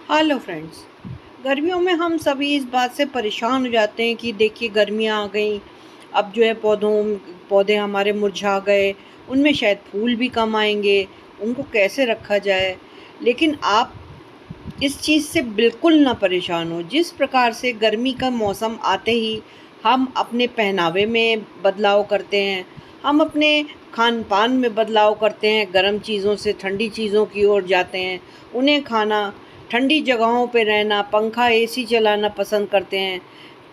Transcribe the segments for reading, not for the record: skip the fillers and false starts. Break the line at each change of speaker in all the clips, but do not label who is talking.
Hello friends. गर्मियों में हम सभी इस बात से परेशान हो जाते हैं कि देखिए गर्मियाँ आ गई। अब जो है पौधे हमारे मुरझा गए, उनमें शायद फूल भी कम आएंगे, उनको कैसे रखा जाए। लेकिन आप इस चीज़ से बिल्कुल ना परेशान हो। जिस प्रकार से गर्मी का मौसम आते ही हम अपने पहनावे में बदलाव करते हैं, हम अपने खान पान में बदलाव करते हैं, गर्म चीज़ों से ठंडी चीज़ों की ओर जाते हैं, उन्हें खाना, ठंडी जगहों पे रहना, पंखा एसी चलाना पसंद करते हैं।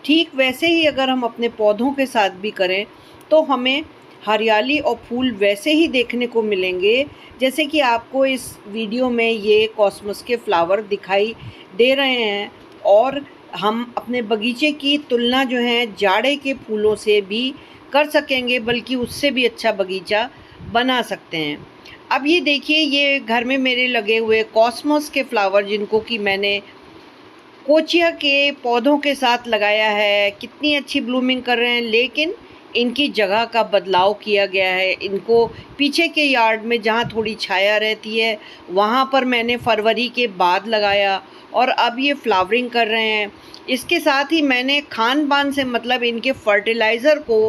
ठीक वैसे ही अगर हम अपने पौधों के साथ भी करें तो हमें हरियाली और फूल वैसे ही देखने को मिलेंगे जैसे कि आपको इस वीडियो में ये कॉस्मस के फ्लावर दिखाई दे रहे हैं। और हम अपने बगीचे की तुलना जो है जाड़े के फूलों से भी कर सकेंगे, बल्कि उससे भी अच्छा बगीचा बना सकते हैं। अब ये देखिए, ये घर में मेरे लगे हुए कॉस्मस के फ्लावर जिनको कि मैंने कोचिया के पौधों के साथ लगाया है, कितनी अच्छी ब्लूमिंग कर रहे हैं। लेकिन इनकी जगह का बदलाव किया गया है। इनको पीछे के यार्ड में जहाँ थोड़ी छाया रहती है वहाँ पर मैंने फरवरी के बाद लगाया और अब ये फ्लावरिंग कर रहे हैं। इसके साथ ही मैंने खान पान से मतलब इनके फर्टिलाइज़र को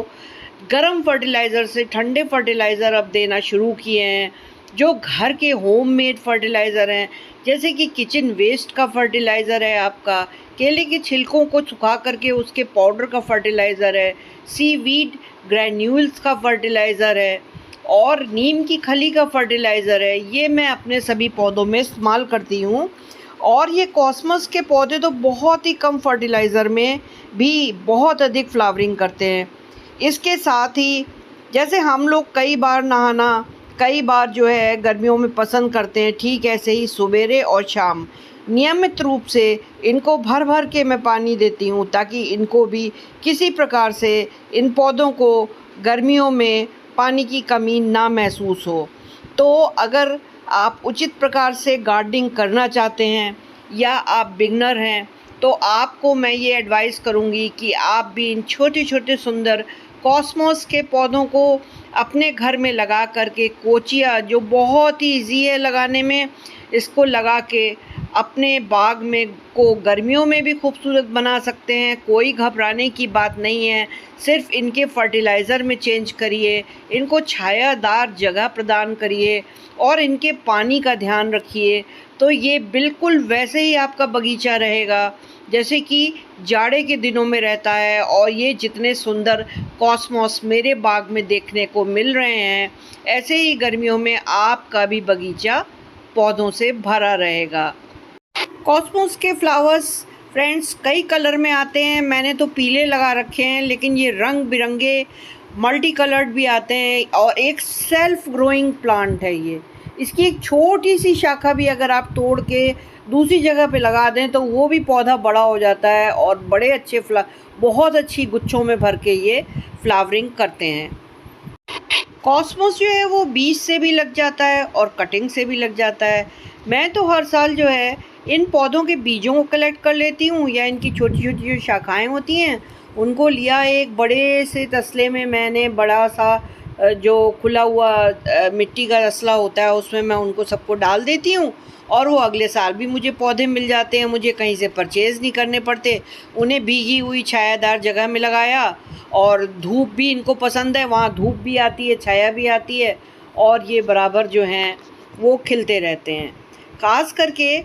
गर्म फर्टिलाइज़र से ठंडे फर्टिलाइज़र अब देना शुरू किए हैं, जो घर के होममेड फर्टिलाइज़र हैं। जैसे कि किचन वेस्ट का फर्टिलाइज़र है, आपका केले के छिलकों को सुखा करके उसके पाउडर का फर्टिलाइज़र है, सीवीड ग्रैन्यूल्स का फर्टिलाइज़र है और नीम की खली का फर्टिलाइज़र है। ये मैं अपने सभी पौधों में इस्तेमाल करती हूँ। और ये कॉस्मस के पौधे तो बहुत ही कम फर्टिलाइज़र में भी बहुत अधिक फ्लावरिंग करते हैं। इसके साथ ही जैसे हम लोग कई बार नहाना, कई बार जो है गर्मियों में पसंद करते हैं, ठीक ऐसे ही सवेरे और शाम नियमित रूप से इनको भर भर के मैं पानी देती हूँ, ताकि इनको भी किसी प्रकार से इन पौधों को गर्मियों में पानी की कमी ना महसूस हो। तो अगर आप उचित प्रकार से गार्डनिंग करना चाहते हैं या आप बिगनर हैं तो आपको मैं ये एडवाइस करूँगी कि आप भी इन छोटे छोटे सुंदर कॉस्मोस के पौधों को अपने घर में लगा करके, कोचिया जो बहुत ही ईजी है लगाने में, इसको लगा के अपने बाग में को गर्मियों में भी खूबसूरत बना सकते हैं। कोई घबराने की बात नहीं है। सिर्फ इनके फर्टिलाइज़र में चेंज करिए, इनको छायादार जगह प्रदान करिए और इनके पानी का ध्यान रखिए, तो ये बिल्कुल वैसे ही आपका बगीचा रहेगा जैसे कि जाड़े के दिनों में रहता है। और ये जितने सुंदर कॉस्मोस मेरे बाग में देखने को मिल रहे हैं, ऐसे ही गर्मियों में आपका भी बगीचा पौधों से भरा रहेगा। कॉस्मोस के फ्लावर्स फ्रेंड्स कई कलर में आते हैं। मैंने तो पीले लगा रखे हैं, लेकिन ये रंग बिरंगे मल्टी कलर्ड भी आते हैं। और एक सेल्फ ग्रोइंग प्लांट है ये। इसकी एक छोटी सी शाखा भी अगर आप तोड़ के दूसरी जगह पे लगा दें तो वो भी पौधा बड़ा हो जाता है और बड़े अच्छे बहुत अच्छी गुच्छों में भर के ये फ्लावरिंग करते हैं। कॉस्मोस जो है वो बीज से भी लग जाता है और कटिंग से भी लग जाता है। मैं तो हर साल जो है इन पौधों के बीजों को कलेक्ट कर लेती हूँ, या इनकी छोटी छोटी जो शाखाएं होती हैं उनको लिया एक बड़े से तसले में, मैंने बड़ा सा जो खुला हुआ मिट्टी का तसला होता है उसमें मैं उनको सबको डाल देती हूँ और वो अगले साल भी मुझे पौधे मिल जाते हैं। मुझे कहीं से परचेज़ नहीं करने पड़ते। उन्हें भीगी हुई छायादार जगह में लगाया और धूप भी इनको पसंद है, वहाँ धूप भी आती है, छाया भी आती है और ये बराबर जो हैं वो खिलते रहते हैं। ख़ास करके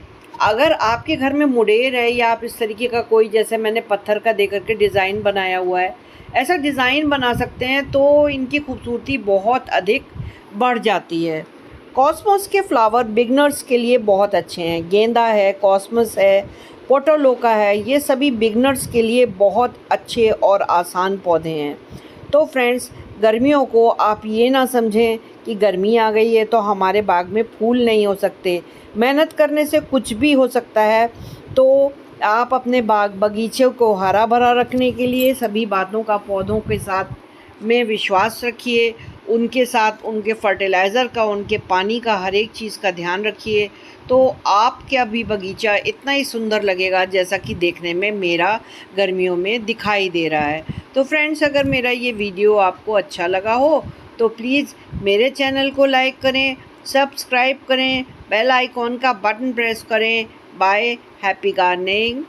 अगर आपके घर में मुडेर है या आप इस तरीके का कोई, जैसे मैंने पत्थर का दे करके डिज़ाइन बनाया हुआ है, ऐसा डिज़ाइन बना सकते हैं तो इनकी खूबसूरती बहुत अधिक बढ़ जाती है। कॉस्मोस के फ्लावर बिगनर्स के लिए बहुत अच्छे हैं। गेंदा है, कॉस्मस है, पोटोलोका है, ये सभी बिगनर्स के लिए बहुत अच्छे और आसान पौधे हैं। तो फ्रेंड्स, गर्मियों को आप ये ना समझें कि गर्मी आ गई है तो हमारे बाग में फूल नहीं हो सकते। मेहनत करने से कुछ भी हो सकता है। तो आप अपने बगीचे को हरा भरा रखने के लिए सभी बातों का पौधों के साथ में विश्वास रखिए, उनके साथ उनके फर्टिलाइज़र का, उनके पानी का, हर एक चीज़ का ध्यान रखिए। तो आपका भी बगीचा इतना ही सुंदर लगेगा जैसा कि देखने में मेरा गर्मियों में दिखाई दे रहा है। तो फ्रेंड्स, अगर मेरा ये वीडियो आपको अच्छा लगा हो तो प्लीज़ मेरे चैनल को लाइक करें, सब्सक्राइब करें, बेल आइकॉन का बटन प्रेस करें, बाय, हैप्पी गार्डनिंग।